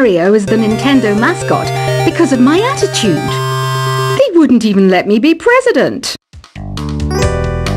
Mario as the Nintendo mascot because of my attitude. They wouldn't even let me be president.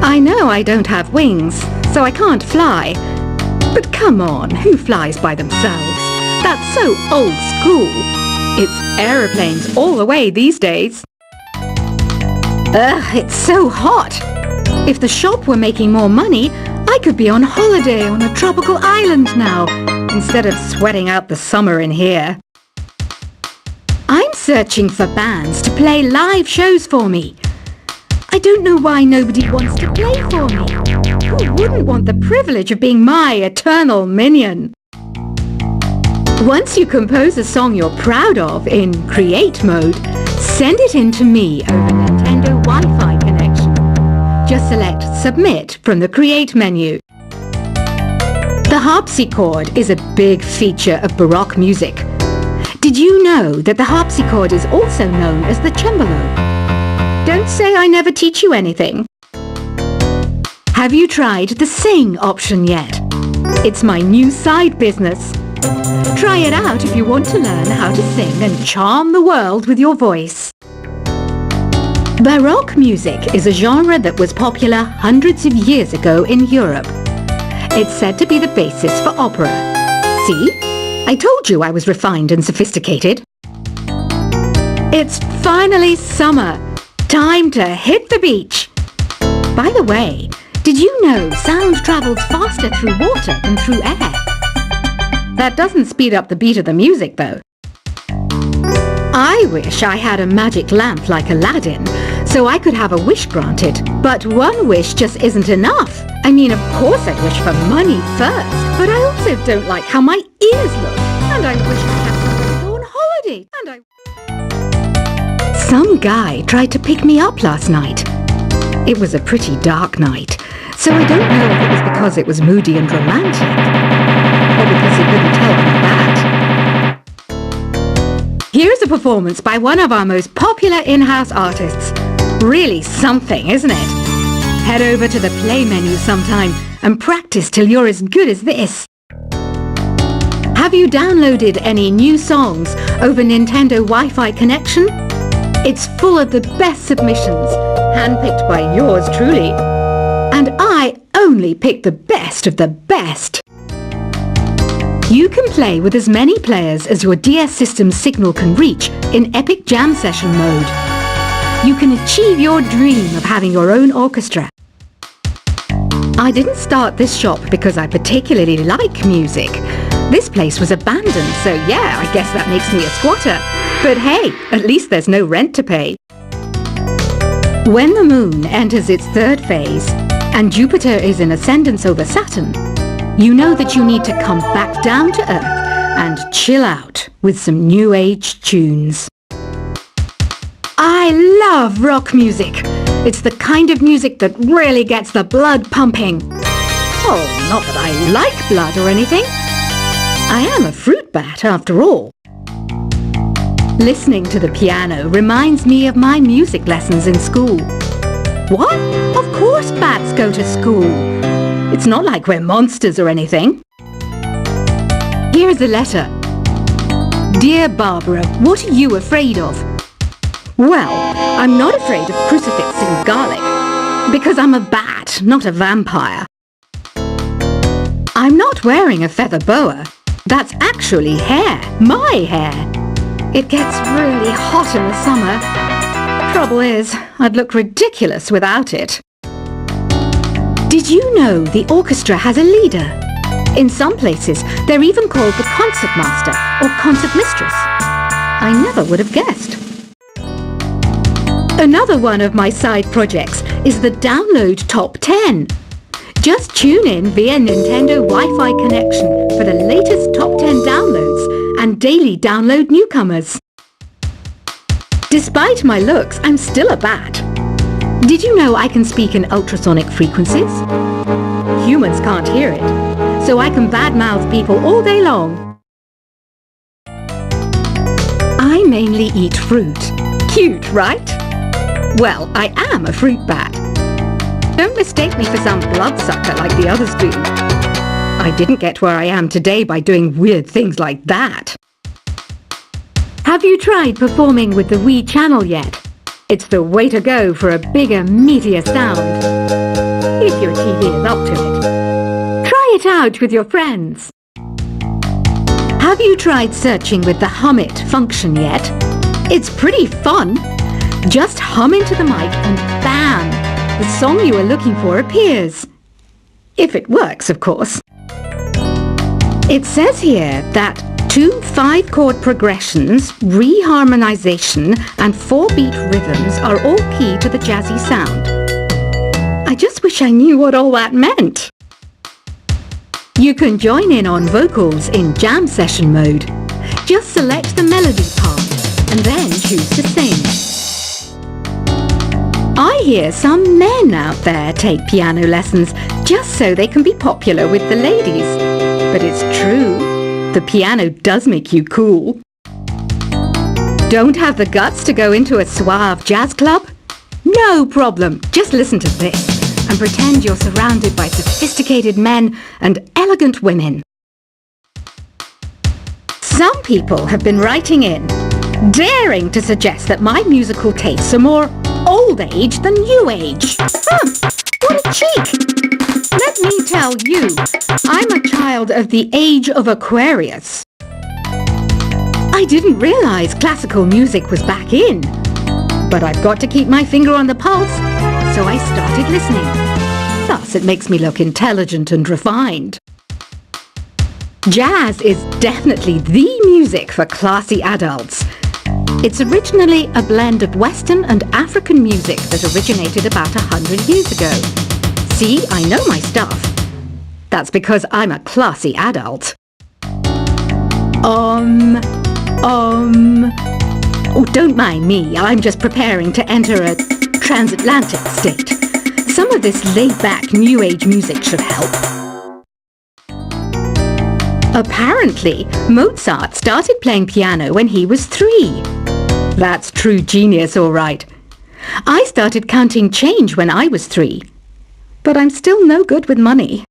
I know I don't have wings, so I can't fly. But come on, who flies by themselves? That's so old school. It's aeroplanes all the way these days. Ugh, it's so hot. If the shop were making more money, I could be on holiday on a tropical island now, instead of sweating out the summer in here. I'm searching for bands to play live shows for me. I don't know why nobody wants to play for me. Who wouldn't want the privilege of being my eternal minion? Once you compose a song you're proud of in create mode, send it in to me over Nintendo Wi-Fi connection. Just select Submit from the Create menu. The harpsichord is a big feature of Baroque music. Did you know that the harpsichord is also known as the cembalo? Don't say I never teach you anything. Have you tried the Sing option yet? It's my new side business. Try it out if you want to learn how to sing and charm the world with your voice. Baroque music is a genre that was popular hundreds of years ago in Europe. It's said to be the basis for opera. See? I told you I was refined and sophisticated. It's finally summer. Time to hit the beach. By the way, did you know sound travels faster through water than through air? That doesn't speed up the beat of the music, though. I wish I had a magic lamp like Aladdin, so I could have a wish granted. But one wish just isn't enough. I mean, of course I'd wish for money first, but I also don't like how my ears look. And I wish I had somewhere to go on holiday. Some guy tried to pick me up last night. It was a pretty dark night, so I don't know if it was because it was moody and romantic, or because he couldn't tell I'm that. Here's a performance by one of our most popular in-house artists. Really something, isn't it? Head over to the play menu sometime and practice till you're as good as this. Have you downloaded any new songs over Nintendo Wi-Fi connection? It's full of the best submissions, handpicked by yours truly. And I only pick the best of the best. You can play with as many players as your DS system's signal can reach in Epic Jam Session mode. You can achieve your dream of having your own orchestra. I didn't start this shop because I particularly like music. This place was abandoned, so yeah, I guess that makes me a squatter. But hey, at least there's no rent to pay. When the moon enters its third phase, and Jupiter is in ascendance over Saturn, you know that you need to come back down to Earth and chill out with some new age tunes. I love rock music. It's the kind of music that really gets the blood pumping. Oh, not that I like blood or anything. I am a fruit bat after all. Listening to the piano reminds me of my music lessons in school. What? Of course bats go to school. It's not like we're monsters or anything. Here's a letter. Dear Barbara, what are you afraid of? Well, I'm not afraid of crucifix and garlic, because I'm a bat, not a vampire. I'm not wearing a feather boa. That's actually hair, my hair. It gets really hot in the summer. Trouble is, I'd look ridiculous without it. Did you know the orchestra has a leader? In some places, they're even called the concertmaster or concertmistress. I never would have guessed. Another one of my side projects is the Download Top 10. Just tune in via Nintendo Wi-Fi connection for the latest top 10 downloads and daily download newcomers. Despite my looks, I'm still a bat. Did you know I can speak in ultrasonic frequencies? Humans can't hear it, so I can badmouth people all day long. I mainly eat fruit. Cute, right? Well, I am a fruit bat. Don't mistake me for some bloodsucker like the others do. I didn't get where I am today by doing weird things like that. Have you tried performing with the Wii channel yet? It's the way to go for a bigger, meatier sound. If your TV is up to it. Try it out with your friends. Have you tried searching with the Hum It function yet? It's pretty fun. Just hum into the mic and bam! The song you are looking for appears. If it works, of course. It says here that 2 5-chord progressions, reharmonization and 4-beat rhythms are all key to the jazzy sound. I just wish I knew what all that meant. You can join in on vocals in jam session mode. Just select the melody part and then choose to sing. I hear some men out there take piano lessons just so they can be popular with the ladies. But it's true. The piano does make you cool. Don't have the guts to go into a suave jazz club? No problem. Just listen to this and pretend you're surrounded by sophisticated men and elegant women. Some people have been writing in, daring to suggest that my musical tastes are more old age than new age. What a cheek! Let me tell you, I'm a child of the age of Aquarius. I didn't realize classical music was back in, but I've got to keep my finger on the pulse, so I started listening. Thus, it makes me look intelligent and refined. Jazz is definitely the music for classy adults. It's originally a blend of Western and African music that originated about 100 years ago. See, I know my stuff. That's because I'm a classy adult. Oh, don't mind me. I'm just preparing to enter a transatlantic state. Some of this laid-back New Age music should help. Apparently, Mozart started playing piano when he was 3. That's true genius, all right. I started counting change when I was 3. But I'm still no good with money.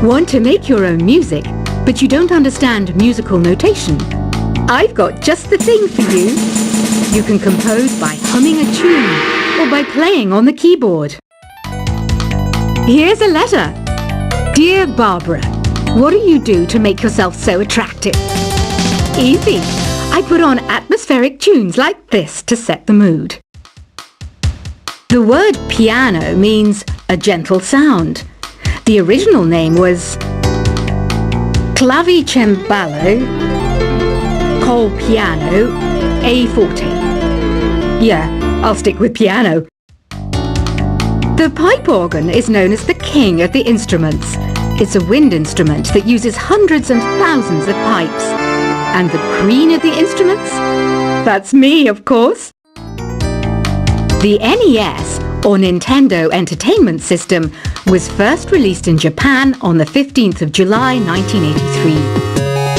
Want to make your own music, but you don't understand musical notation? I've got just the thing for you. You can compose by humming a tune or by playing on the keyboard. Here's a letter. Dear Barbara, what do you do to make yourself so attractive? Easy. I put on atmospheric tunes like this to set the mood. The word piano means a gentle sound. The original name was clavicembalo col piano a forte. Yeah, I'll stick with piano. The pipe organ is known as the king of the instruments. It's a wind instrument that uses hundreds and thousands of pipes. And the queen of the instruments? That's me, of course. The NES, or Nintendo Entertainment System, was first released in Japan on the 15th of July 1983.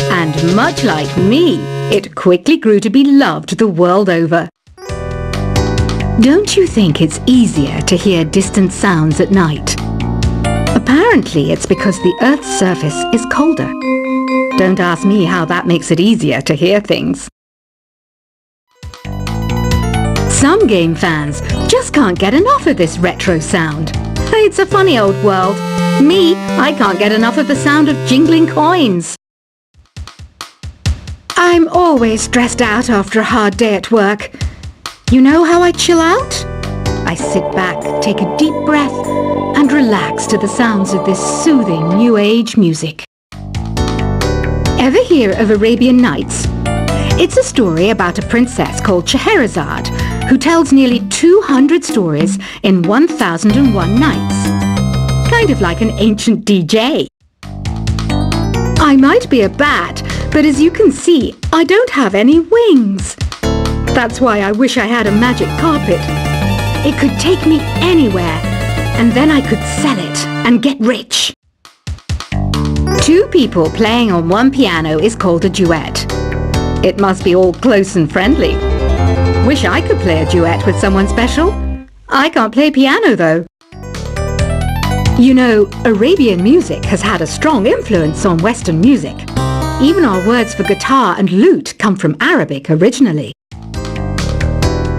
And much like me, it quickly grew to be loved the world over. Don't you think it's easier to hear distant sounds at night? Apparently it's because the Earth's surface is colder. Don't ask me how that makes it easier to hear things. Some game fans just can't get enough of this retro sound. It's a funny old world. Me, I can't get enough of the sound of jingling coins. I'm always stressed out after a hard day at work. You know how I chill out? I sit back, take a deep breath, and relax to the sounds of this soothing New Age music. Ever hear of Arabian Nights? It's a story about a princess called Scheherazade, who tells nearly 200 stories in 1001 nights. Kind of like an ancient DJ. I might be a bat, but as you can see, I don't have any wings. That's why I wish I had a magic carpet. It could take me anywhere, and then I could sell it and get rich. 2 people playing on one piano is called a duet. It must be all close and friendly. Wish I could play a duet with someone special. I can't play piano though. You know, Arabian music has had a strong influence on Western music. Even our words for guitar and lute come from Arabic originally.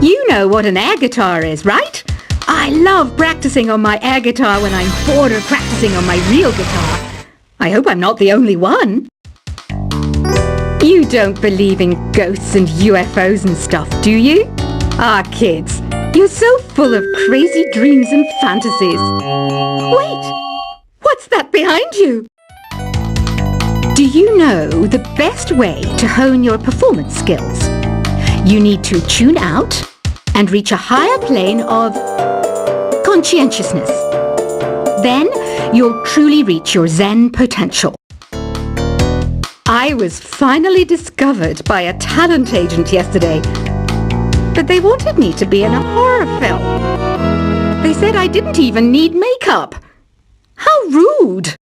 You know what an air guitar is, right? I love practicing on my air guitar when I'm bored of practicing on my real guitar. I hope I'm not the only one. You don't believe in ghosts and UFOs and stuff, do you? Ah, kids, you're so full of crazy dreams and fantasies. Wait, what's that behind you? Do you know the best way to hone your performance skills? You need to tune out and reach a higher plane of conscientiousness. Then you'll truly reach your Zen potential. I was finally discovered by a talent agent yesterday, but they wanted me to be in a horror film. They said I didn't even need makeup. How rude!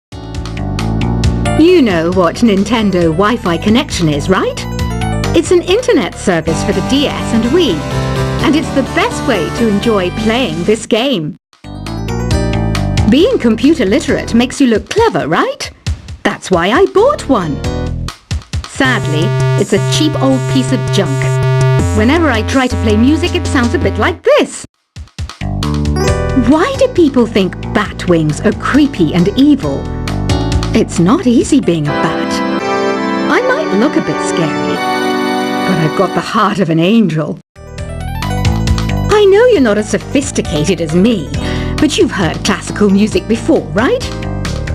You know what Nintendo Wi-Fi connection is, right? It's an internet service for the DS and Wii, and it's the best way to enjoy playing this game. Being computer literate makes you look clever, right? That's why I bought one. Sadly, it's a cheap old piece of junk. Whenever I try to play music, it sounds a bit like this. Why do people think bat wings are creepy and evil? It's not easy being a bat. I might look a bit scary, but I've got the heart of an angel. I know you're not as sophisticated as me, but you've heard classical music before, right?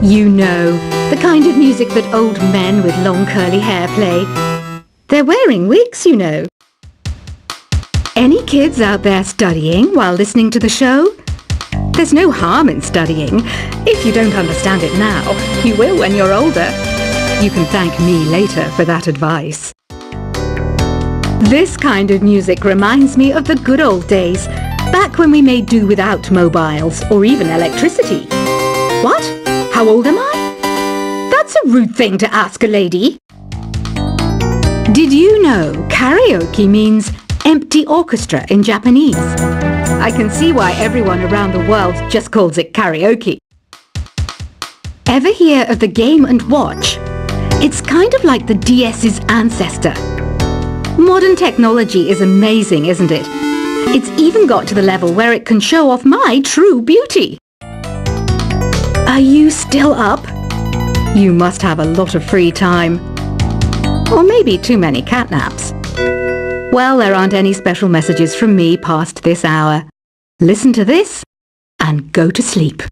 You know, the kind of music that old men with long curly hair play. They're wearing wigs, you know. Any kids out there studying while listening to the show? There's no harm in studying. If you don't understand it now, you will when you're older. You can thank me later for that advice. This kind of music reminds me of the good old days, back when we made do without mobiles or even electricity. What? How old am I? That's a rude thing to ask a lady. Did you know karaoke means empty orchestra in Japanese? I can see why everyone around the world just calls it karaoke. Ever hear of the Game & Watch? It's kind of like the DS's ancestor. Modern technology is amazing, isn't it? It's even got to the level where it can show off my true beauty. Are you still up? You must have a lot of free time. Or maybe too many catnaps. Well, there aren't any special messages from me past this hour. Listen to this and go to sleep.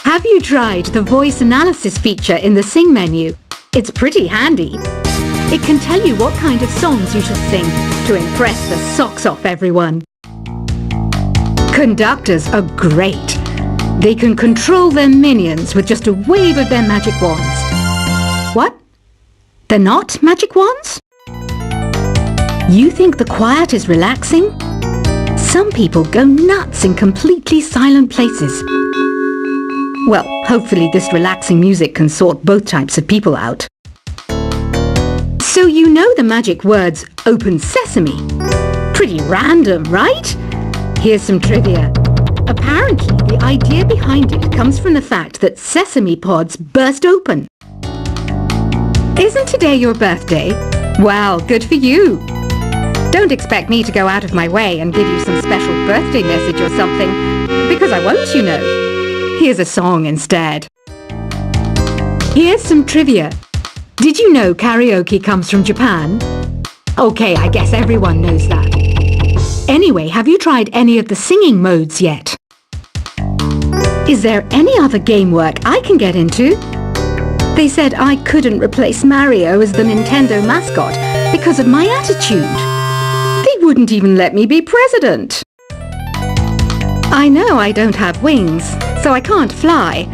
Have you tried the voice analysis feature in the Sing menu? It's pretty handy. It can tell you what kind of songs you should sing to impress the socks off everyone. Conductors are great. They can control their minions with just a wave of their magic wands. What? They're not magic wands? You think the quiet is relaxing? Some people go nuts in completely silent places. Well, hopefully this relaxing music can sort both types of people out. So you know the magic words "Open Sesame"? Pretty random, right? Here's some trivia. Apparently, the idea behind it comes from the fact that sesame pods burst open. Isn't today your birthday? Well, good for you. Don't expect me to go out of my way and give you some special birthday message or something, because I won't, you know. Here's a song instead. Here's some trivia. Did you know karaoke comes from Japan? Okay, I guess everyone knows that. Anyway, have you tried any of the singing modes yet? Is there any other game work I can get into? They said I couldn't replace Mario as the Nintendo mascot because of my attitude. They wouldn't even let me be president. I know I don't have wings, so I can't fly.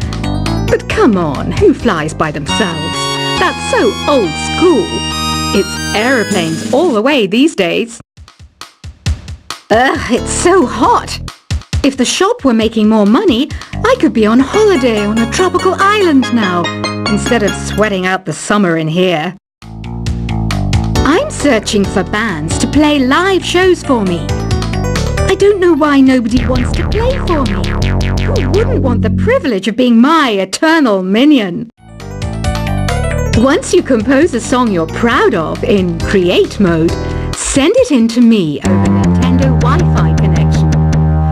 But come on, who flies by themselves? That's so old school. It's aeroplanes all the way these days. Ugh, it's so hot. If the shop were making more money, I could be on holiday on a tropical island now, instead of sweating out the summer in here. I'm searching for bands to play live shows for me. I don't know why nobody wants to play for me. Who wouldn't want the privilege of being my eternal minion? Once you compose a song you're proud of in Create mode, send it in to me over Nintendo Wi-Fi connection.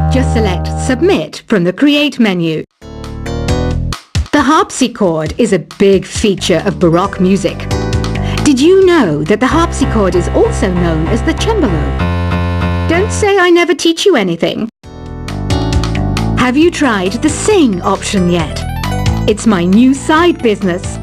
Just select Submit from the Create menu. The harpsichord is a big feature of Baroque music. Did you know that the harpsichord is also known as the cembalo? Don't say I never teach you anything. Have you tried the Sing option yet? It's my new side business.